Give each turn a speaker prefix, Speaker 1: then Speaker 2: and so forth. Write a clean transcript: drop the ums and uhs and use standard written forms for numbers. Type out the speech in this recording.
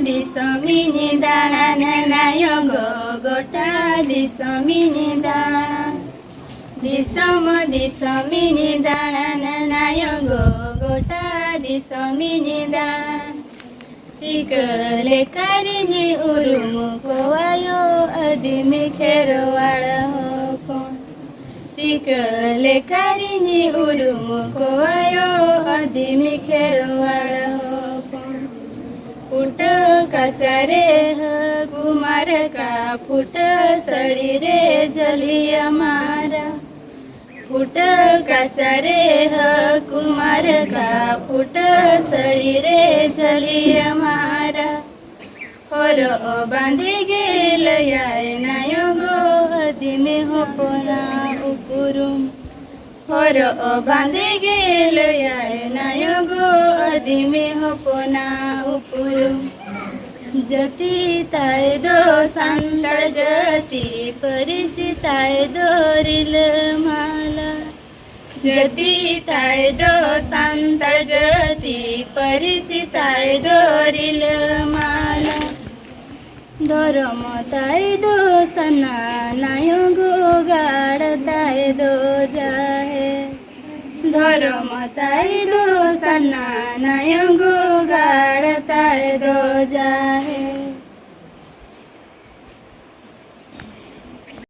Speaker 1: Disomini dana nana yogo gota disomini dana. Disomini dana nana yogo gota disomini dana. Cikele karini urumu kowayo adimi kherwala hokon. Cikele karini urumu kowayo adimi kherwala hokon. Foot काचा रे कुमार का foot सड़ी रे जलिया मारा. Foot काचा रे कुमार का foot सड़ी रे जलिया मारा. और बांधे गेल याय नायो गो अदिमे होपना उपुरुम. और बांधे गेल याय नायो गो अदिमे होपना उपुरुम. जती ताय दो सांदळ जती परिसी ताय दोरिल माला. जती ताय दो सांदळ जती परिसी ताय दोरिल माला. धर्म ताय दो सना नायो गो गाड ताय दो जाहे. धर्म ताय दो सना नायो गो गाड ताय दो जाहे.